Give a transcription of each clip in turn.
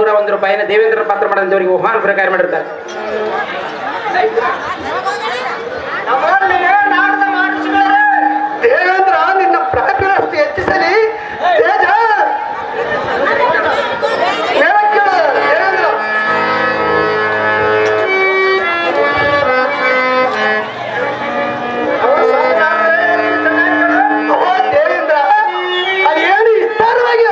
101 ರೂಪಾಯಿನ ದೇವೇಂದ್ರ ಪಾತ್ರ ಮಾಡಿದವರಿಗೆ ಆಹ್ವಾನ ಪ್ರಕಾರ ಮಾಡಿರ್ತಾರೆ. ದೇವೇಂದ್ರ ನಿನ್ನ ಪ್ರಾಪ್ಯರಷ್ಟು ಹೆಚ್ಚಿಸಲಿ. ತೇಜ ದೇವೇಂದ್ರ ಅದೇನು ವಿಸ್ತಾರವಾಗಿ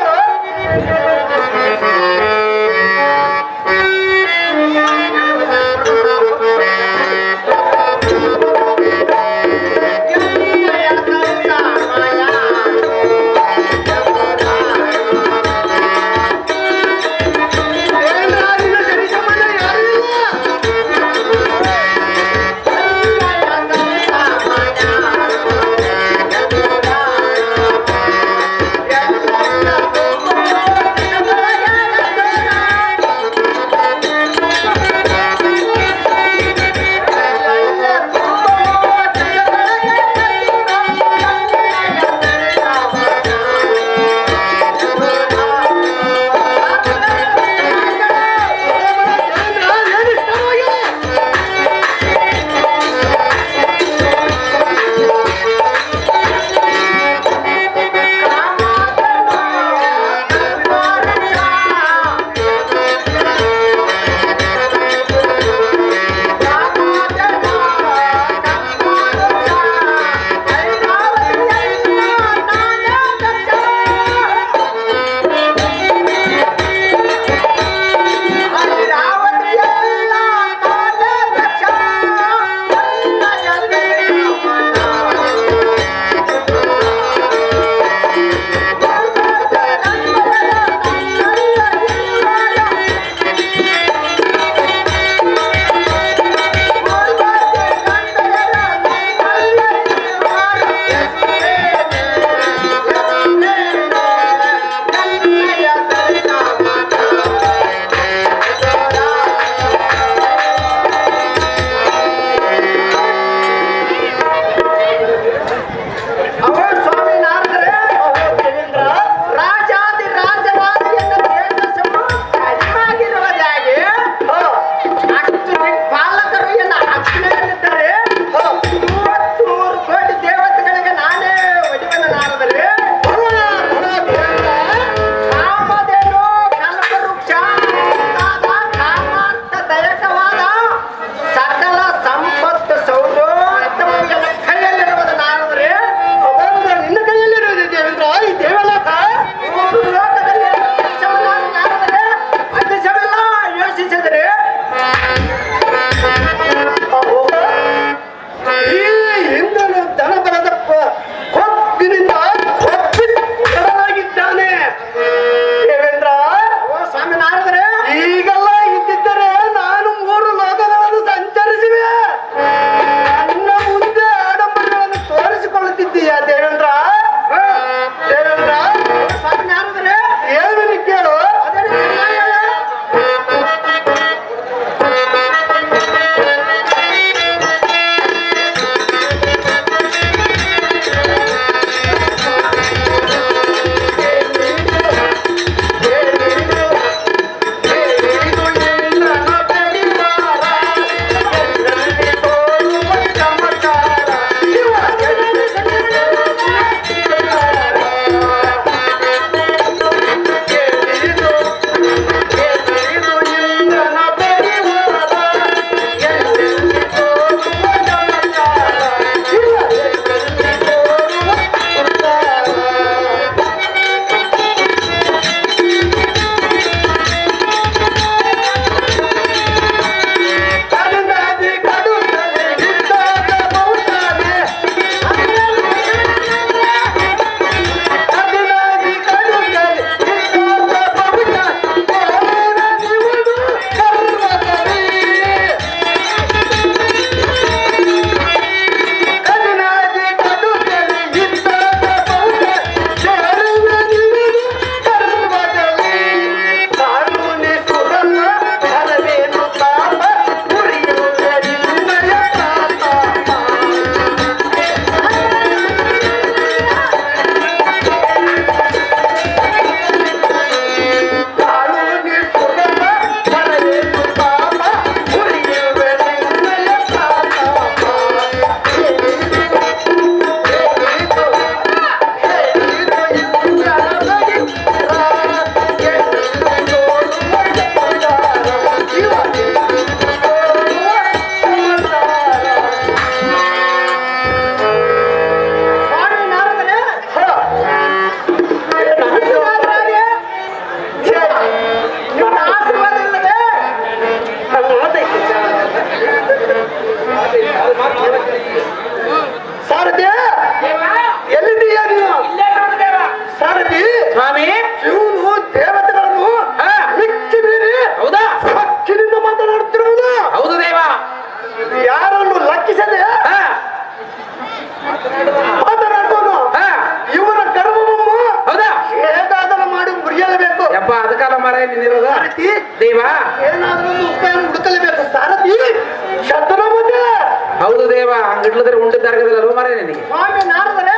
ಲಕ್ಕಿಸದೆ ಹಾ ಮಾತನಾಡುವನು ಹಾ ಇವನ ಗರ್ಭವನ್ನು ಹೌದಾ ಹೇಗಾದರೂ ಮಾಡಿ ಮುರಿಯಲೇಬೇಕು. ಯಪ್ಪ ಅದಕ್ಕಾಲ ಮರ ನಿಂದಿರೋದ ಸಾರಥಿ ದೇವ ಏನಾದರೂ ಒಂದು ಉಪಾಯ ಹುಡುಕಲೇಬೇಕು. ಸಾರಥಿ ಶತನ ಮುಂದೆ ಹೌದು ದೇವ ಹಂಗಿಡ್ಲದ್ರೆ ಉಂಡಿದ್ದಾರ್ಗದಲ್ಲ ಮರ ನಿನಗೆ ಸ್ವಾಮಿ ನಾರದರೆ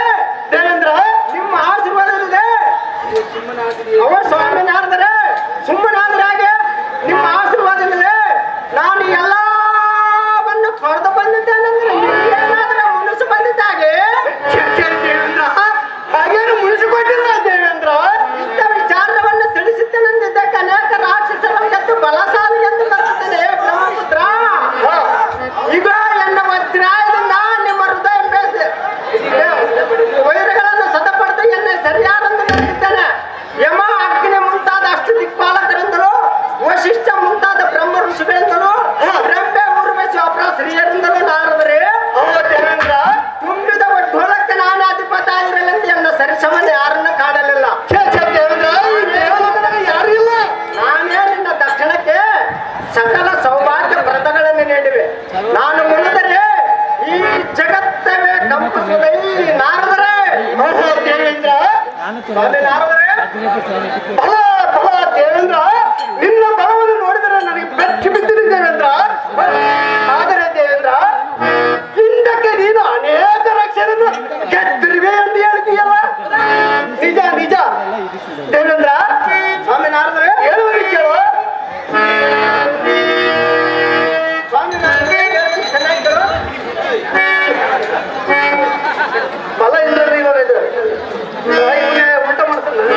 ದೇವೇಂದ್ರ ನಿಮ್ಮ ಆಶೀರ್ವಾದವಿದೆ. ಅವ ಸ್ವಾಮಿ ನಾರದರೆ ಸುಮ್ಮನಾದ್ರೆ ಹಾಗೆ ನಿಮ್ಮ ಆಶೀರ್ವಾದವಿದೆ. ನಾನು ಎಲ್ಲವನ್ನು ತೊರೆದು ಬಂದಿದ್ದೇನೆಂದ್ರೆ ಏನಾದ್ರೂ ಮುನಿಸು ಬಂದಿದ್ದಾಗೆ ದೇವೇಂದ್ರ ಹಾಗೇನು ಮುನಿಸಿಕೊಂಡಿಲ್ಲ ದೇವೇಂದ್ರ. ಇಷ್ಟ ವಿಚಾರವನ್ನು ತಿಳಿಸುತ್ತೇನೆಂದಿದ್ದಕ್ಕೆ ಅನೇಕ ರಾಕ್ಷಸರ ಗೆದ್ದು ಬಲಶಾಲಿ ಎಂದು ಬರುತ್ತದೆ ಬ್ರಹ್ಮಪುತ್ರ. ಈಗ ಎನ್ನ ವಜ್ರಾಯದಿಂದ ನಿಮ್ಮ ಹೃದಯ ಬೇಸಿ ವೈರಗಳನ್ನು ಸದಪಡೆದು ಎನ್ನ ಸರಿಯಾದಂದು ನಡೆಸಿದ್ದೇನೆ. ಯಮ ಅಗ್ನಿ ಮುಂತಾದ ಅಷ್ಟು ದಿಕ್ಪಾಲಕರಿಂದಲೂ ವಶಿಷ್ಠ ಮುಂತಾದ ಬ್ರಹ್ಮ ಋಷಿಗಳಿಂದಲೂ ರಂಬೆ ಊರ್ವಶಿ ಅಪರ ಸ್ತ್ರೀಯರಿಂದಲೂ ನಾರದರೆ ತುಂಬಿದ ಒಡ್ಡೋಳಕ್ಕೆ ನಾನು ಅಧಿಪತ ಇರಲೆಂದು ಎನ್ನ ಸರಿಸಮನ ಯಾರನ್ನ ಕಾಡಲಿಲ್ಲ. ಯಾರು ಇಲ್ಲ. ನಾನೇ ನಿನ್ನ ದಕ್ಷಿಣಕ್ಕೆ ಸಕಲ ಸೌಭಾಗ್ಯ ವ್ರತಗಳನ್ನು ನೀಡಿವೆ. ನಾನು ಮುನಿದರೆ ಈ ಜಗತ್ತವೇ ಕಂಪಿಸುವುದ ಈ ನಾರದರೆ ದೇವೇಂದ್ರ ನಾರದರೆ ಬಲ ಬಲ ದೇವೇಂದ್ರ ನಿನ್ನ ಬಲವನ್ನು ನೋಡಿದರೆ ನನಗೆ ಬೆಚ್ಚಿ ಬಿದ್ದಿದೆ ದೇವೇಂದ್ರ. ಆದರೆ ದೇವೇಂದ್ರ ಹಿಂದಕ್ಕೆ ನೀನು ಅನೇಕ ರಕ್ಷಣೆಯನ್ನು ಗೆದ್ದಿರುವೆ ಎಂದು ಹೇಳ್ತೀಯಲ್ಲ, ನಿಜ ನಿಜ ದೇವೇಂದ್ರ. ಸ್ವಾಮಿ ನಾರದರೆ ಹೇಳುವರಿಗೆ ಕೇಳುವ ಸ್ವಾಮಿ ನಾರದರೆ ಚೆನ್ನಾಗಿ ಕೇಳು. ಬಲ ಇಲ್ಲರಿ ಇದು ಇವನೇ ಉಲ್ಟ ಮಾಡ್ತಾನೆ.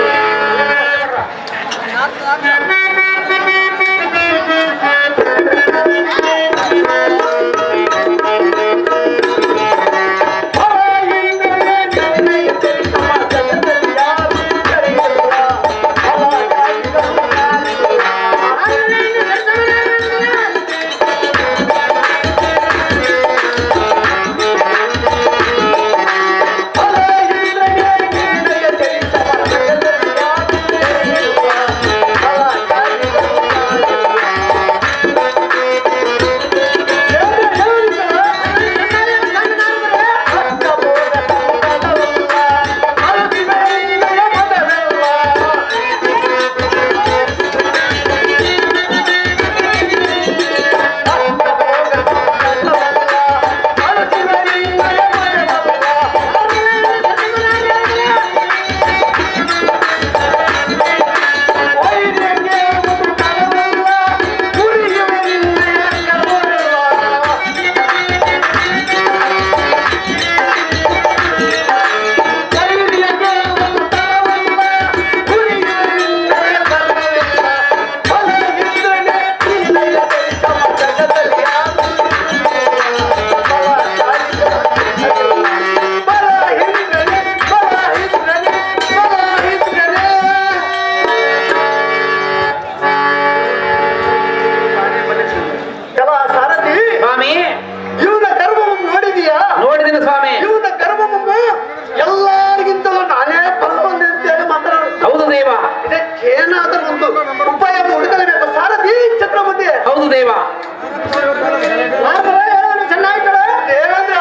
ನೋಡಿದಿನ ಸ್ವಾಮಿ ಇವನ ಗರ್ಭವನ್ನು ಎಲ್ಲರಿಗಿಂತಲೂ ನಾನೇ ಬಲವಂತ ಅಂತೇಳಿ ಮಾತನಾಡುತ್ತೆ. ಹೌದು ದೇವ ಇದಕ್ಕೇನಾದರೂ ಒಂದು ಉಪಾಯ ಹುಡುಕಲೇಬೇಕು. ಸಾರಥಿ ಛತ್ರಪತಿ ಹೌದು ದೇವ ಚೆನ್ನಾಗಿ ದೇವೇಂದ್ರ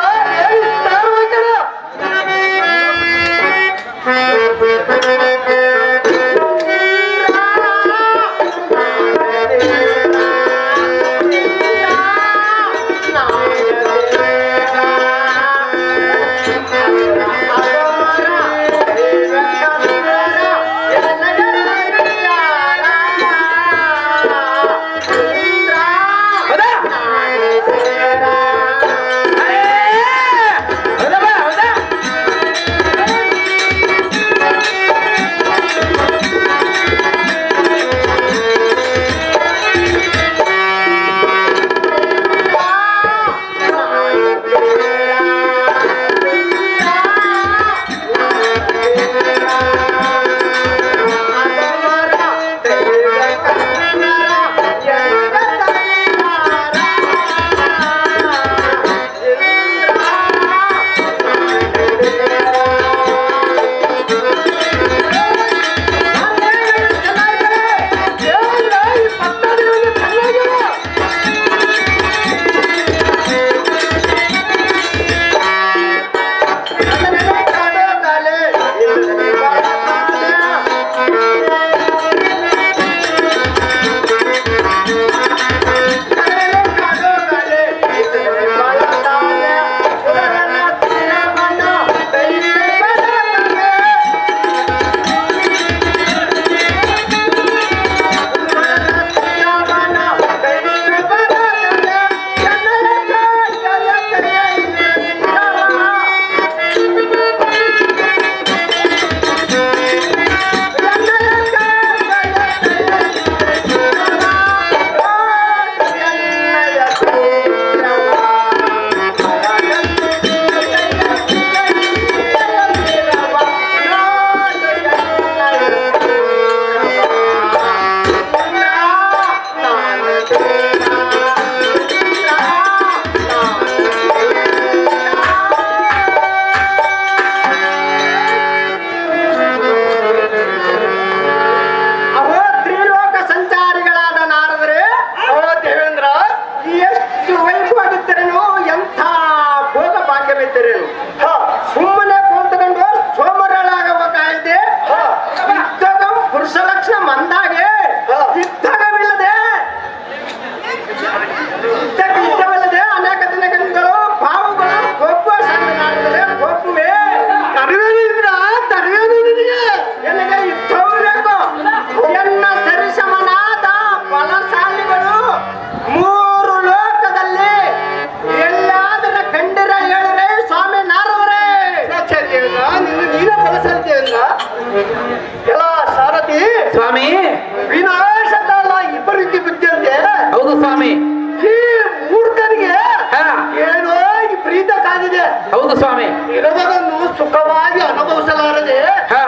ವಿಪರೀತಕ್ಕಾಗಿದೆ. ಹೌದು ಸ್ವಾಮಿ. ಇರುವುದನ್ನು ಸುಖವಾಗಿ ಅನುಭವಿಸಲಾರದೆ ಹಾ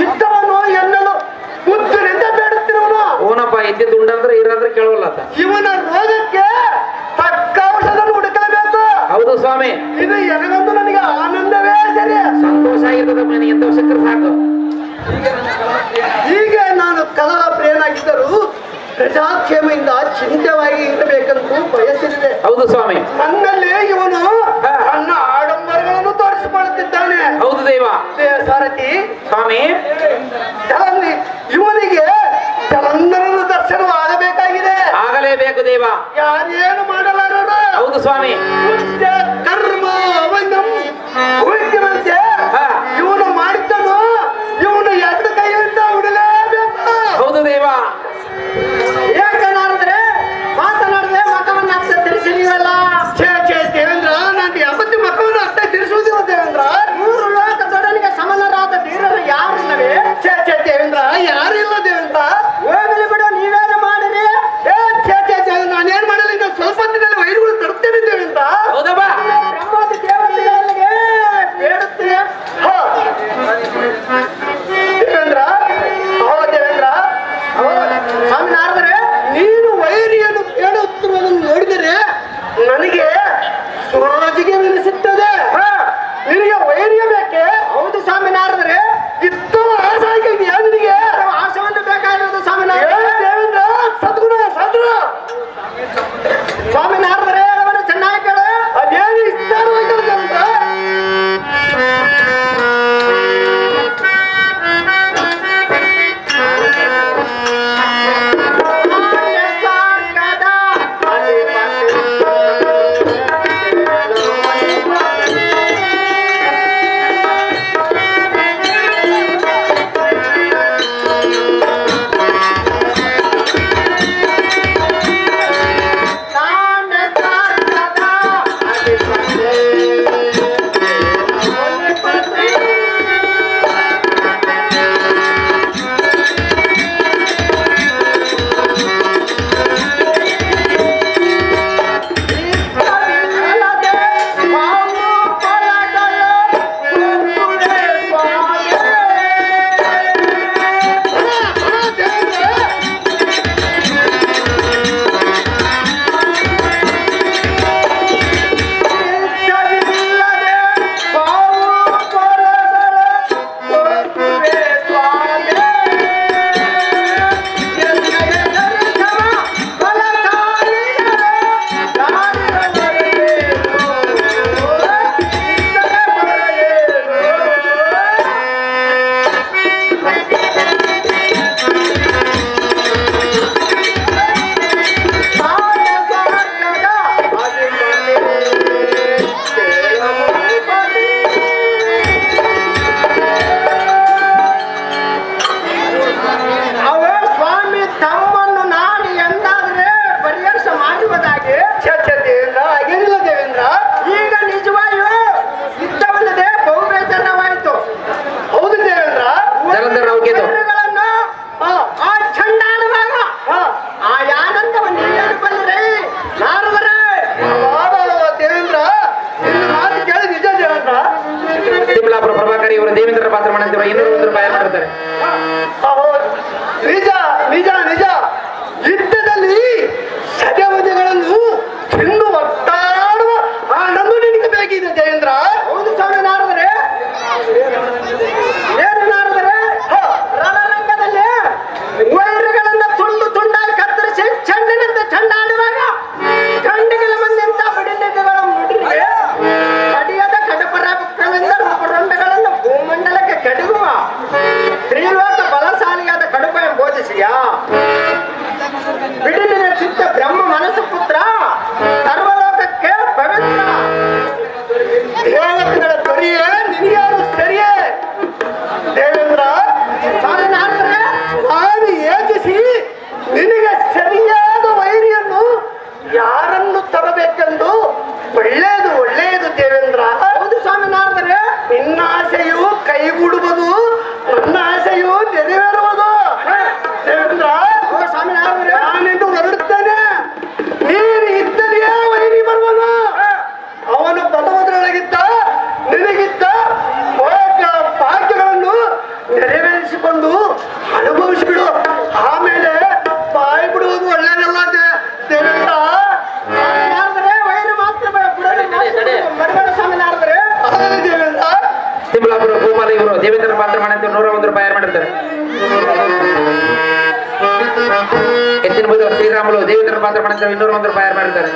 ಇದ್ದವನು ಎನ್ನಲು ಬುದ್ಧಿನಿಂದ ಬೇಡುತ್ತಿರುವನು. ಓನಪ್ಪ ಇದ್ದಿದ್ದು ಉಂಡಂದ್ರೆ ಇರಂದ್ರೆ ಕೇಳವಲ್ಲ ಆತ. ಇವನ ರೋಗಕ್ಕೆ ತಕ್ಕ ಔಷಧವನ್ನು ಹುಡುಕಲೇಬೇಕು. ಹೌದು ಸ್ವಾಮಿ. ಇದು ಎನಗಂದು ನನಗೆ ಆನಂದವೇ ಸರಿ. ಸಂತೋಷ ಆಗಿರ್ತದ ಮನೆ ಎಂತ ಸಿಕ್ಕರೆ ಸಾಕು. ಹೀಗೆ ನಾನು ಕಲಹ ಪ್ರಿಯನಾಗಿದ್ದರೂ ಪ್ರಜಾಕ್ಷೇಮದಿಂದ ಚಿಂತವಾಗಿ ಇರಬೇಕಂತೂ ಬಯಸಿದೆ. ಹೌದು ಸ್ವಾಮಿ. ನನ್ನಲ್ಲಿ ಇವನು ತನ್ನ ಆಡಂಬರಗಳನ್ನು ತೋರಿಸಿಕೊಳ್ಳುತ್ತಿದ್ದಾನೆ. ಹೌದು ದೇವ. ಸಾರಥಿ ಸ್ವಾಮಿ. ಇವನಿಗೆ ಜಲಂಧರನ ದರ್ಶನವಾಗಬೇಕಾಗಿದೆ. ಆಗಲೇಬೇಕು ದೇವ. ಯಾರೇನು ಮಾಡಲಾರರು. ಹೌದು ಸ್ವಾಮಿ. ಕರ್ಮ ಅವನಂ ಉಳಿಕೆ ಹಾ. ಇವನು ಮಾಡಿದ್ದನು ಇವನು ಎರಡು ಕೈಯಿಂದ ಉಡಲೇಬೇಕು. ಹೌದು ದೇವ. ಏಕನಾದ್ರೆ ಮಾತನಾಡದೆ ಮಕವನ್ನ ಅರ್ಥ ತಿಳಿಸಿ ನೀವಲ್ಲ. ದೇವೇಂದ್ರ ನಾನು ಯಾವತ್ತಿ ಮಕವನ್ನು ಅರ್ಥ ತಿಳಿಸುವುದಿಲ್ಲ ದೇವೇಂದ್ರ. ಮೂರು ಲೋಕ ದೊಡನಿಗೆ ಸಮನರಾದ ಧೀರರು ಯಾರಿಲ್ಲವೇ? ದೇವೇಂದ್ರ ಯಾರಿಲ್ಲ ದೇವೇಂದ್ರ. ಹೋಗಲಿ ಬಿಡು, ನೀವೇನು ಮಾಡಿರಿ. ನಾನೇನ್ ಮಾಡಲಿ, ನಾನು ಸ್ವಲ್ಪ ಹೊತ್ತಿನಲ್ಲಿ ವೈರುಗಳು ತರುತ್ತೇನೆ ದೇವೇಂದ್ರ. ಹೌದಪ್ಪ. ಬ್ರಹ್ಮಾದಿ ದೇವತೆಗಳಿಗೆ ಬೇಡುತ್ತೇನೆ. ದೇವೇಂದ್ರ ದೇವೇಂದ್ರ ಸ್ವಾಮಿನಾರದರೆ ನೀನು ವೈರಿಯನ್ನು ಬೇಡುತ್ತಿರುವುದನ್ನು ನೋಡಿದರೆ ನನಗೆ ಸೋಜಿಗೆ ನೆನೆಸುತ್ತದೆ. ನಿನಗೆ ವೈರ್ಯ ಬೇಕೆ? ಹೌದು ಸ್ವಾಮಿನಾರದರೆ. ಇತ್ತು ಆಸೆ ಆಗಿದೆಯಾ ನಿನಗೆ? ಆಸೆವನ್ನು ಬೇಕಾಗಿರೋದು ಸ್ವಾಮಿನಾರ. ದೇವೇಂದ್ರ ಸದ್ಗುಣ ಸಾಧು ಸ್ವಾಮಿನಾರದರೆ ಅವನು ಚೆನ್ನಾಗಿ ಕೇಳು. ಅದೇನು ಇಷ್ಟಾರವಾಗಿ ದೇವೇಂದ್ರ. ಇವರು ದೇವೇಂದ್ರ ಪಾತ್ರ ಮಾಡಂತಿರುವ 201 ರೂಪಾಯಿ ಮಾಡಿರ್ತಾರೆ. ನಿಜ ನಿಜ ನಿಜ. ಯುದ್ಧದಲ್ಲಿ ಸದವದೆಗಳನ್ನು ತಿಂದು ಒಟ್ಟಾಡುವ ಆನಂದ ನಿನಗೆ ಬೇಕಿದೆ ದೇವೇಂದ್ರ. ಹೌದು ಸ್ವಾಮಿ ನಾರದರೆ. ಏನು ನಾರದರೆ? ರಣರಂಗದಲ್ಲಿ ವೈರಗಳನ್ನ ತುಂಡು ತುಂಡಾಗಿ ಕತ್ತರಿಸಿ ಚೆಂಡಿನಿಂದ ಚೆಂಡಾಡುವಾಗ ಗಂಡಿಗಳ ಮಂದಿಂತ ಬಿಡಿನೆಗಳು ಮುಡಿಗೆ ಕಡಿಯದ ಕಡಪರವೆಂದ ರೂಪರೊಂಡಗಳನ್ನು ಭೂಮಂಡಲಕ್ಕೆ ಕೆಡಗುವ ತ್ರಿಲೋಕ ಬಲಶಾಲಿಯಾದ ಕಡುಪ ಬೋಧಿಸಿಯಾ ಬಿಡಿನಿನ ಚಿತ್ತ ಬ್ರಹ್ಮ ಮನಸ್ಸು ಪುತ್ರ ಸರ್ವಲೋಕಕ್ಕೆ ಪವಿತ್ರ ದೇವತೆಗಳ ದೊರೆಯೇ ನಿನಗ್ಯಾರು ಸರಿಯೇ ದೇವೇಂದ್ರ. ನಾನು ಯೋಚಿಸಿ ನಿನಗೆ ಸರಿಯಾದ ವೈರಿಯನ್ನು ಯಾರನ್ನು ತರಬೇಕೆಂದು ಒಳ್ಳೆಯದು ಒಳ್ಳೆಯದು ದೇವೇಂದ್ರ. ಹೌದು ಸ್ವಾಮಿ ನಾರದರೆ. ನಿನ್ನ ಆಸೆಯು ಕೈಗೂಡುವುದು, ನನ್ನ ಆಸೆಯು ನೆರವೇರುವುದು ದೇವೇಂದ್ರ. ಸ್ವಾಮಿ ನಾರದರೆ, ನಾನಿಂದು ಹೊರಡುತ್ತೇನೆ. ನೀನು ಇದ್ದಲ್ಲಿಯೇ ವೈರಿ ಬರುವನು. ಅವನು ಬದವದ್ರ ದೇವೇಂದ್ರ ಪಾತ್ರ ಮಾಡಂತ 101 ರೂಪಾಯಿ ಯಾರು ಮಾಡಿರ್ತಾರೆ? ಎತ್ತಿನ ಬದಲು ಶ್ರೀರಾಮುಲು ದೇವೇಂದ್ರ ಪಾತ್ರ ಮಾಡಂತ 201 ರೂಪಾಯಿ ಯಾರು ಮಾಡಿರ್ತಾರೆ?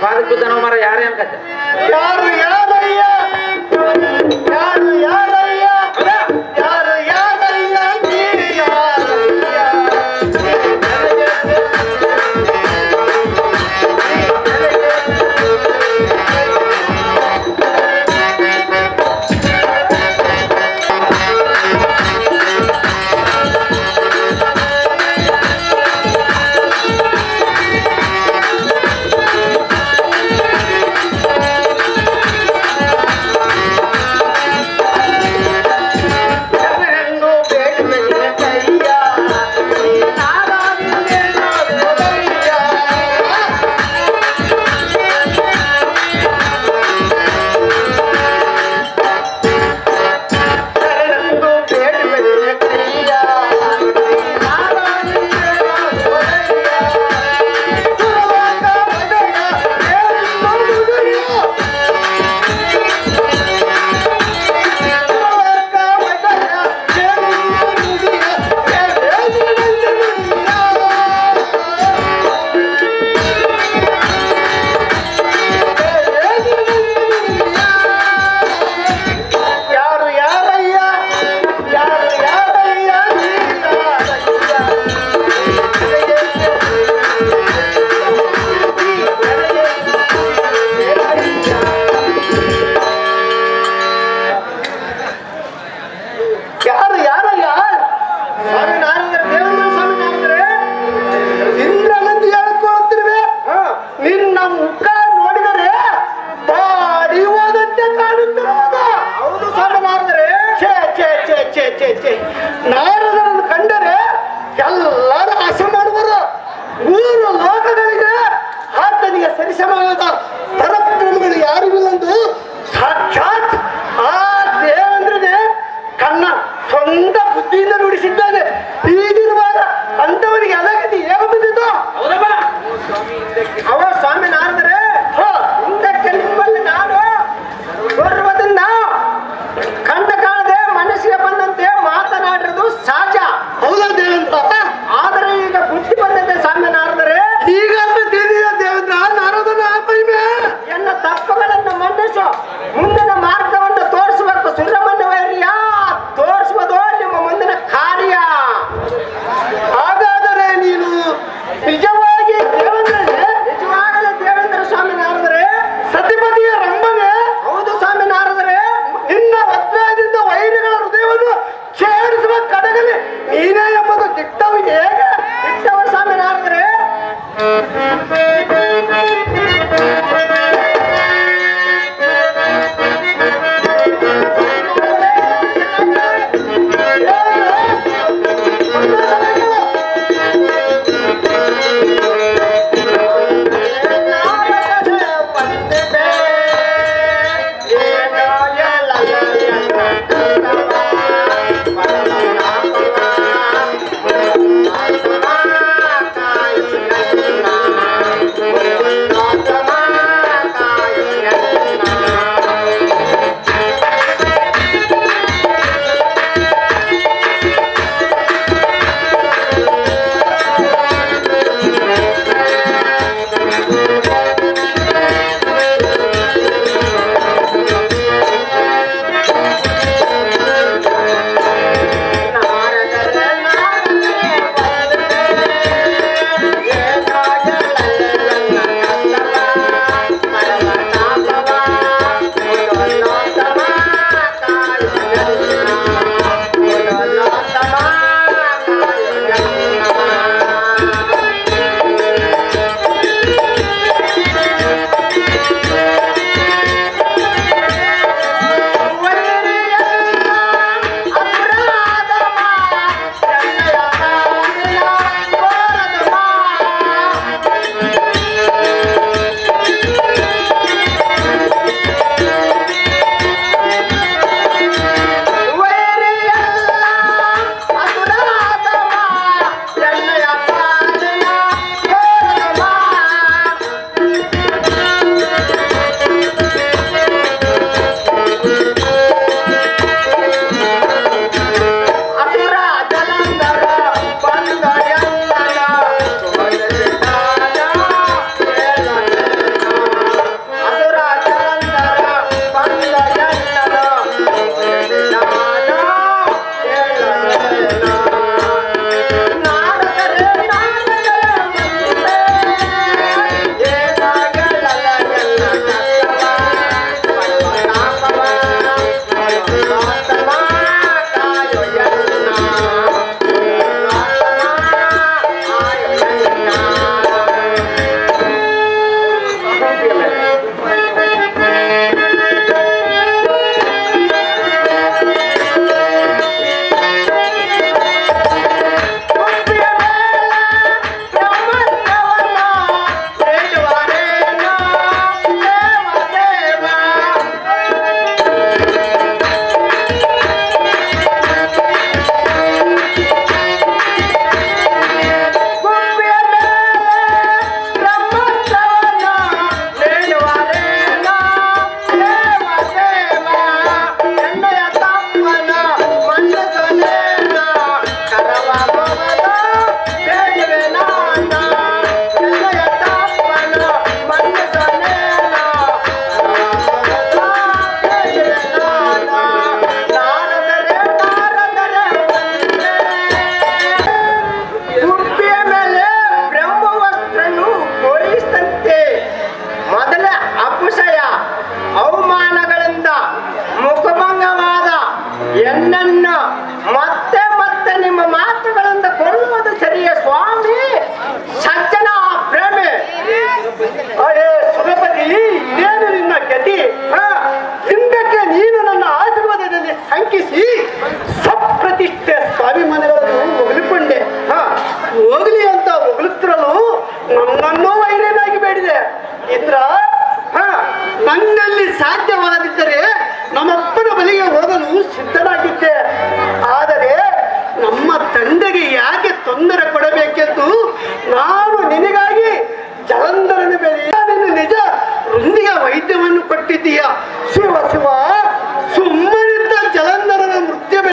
ಪಾದಕ್ಕೆ ಬಿದ್ದನೋ ಮರ ಯಾರೇ ಅನ್ಕತ್ತೆ ಯಾರು ಯಾರಯ್ಯ ಯಾರು ಯಾರಯ್ಯ ಯಾರು ಯಾರಯ್ಯ ನೀ ಯಾರಯ್ಯ ತಂದೆಗೆ ಯಾಕೆ ತೊಂದರೆ ಕೊಡಬೇಕೆಂದು ನಾನು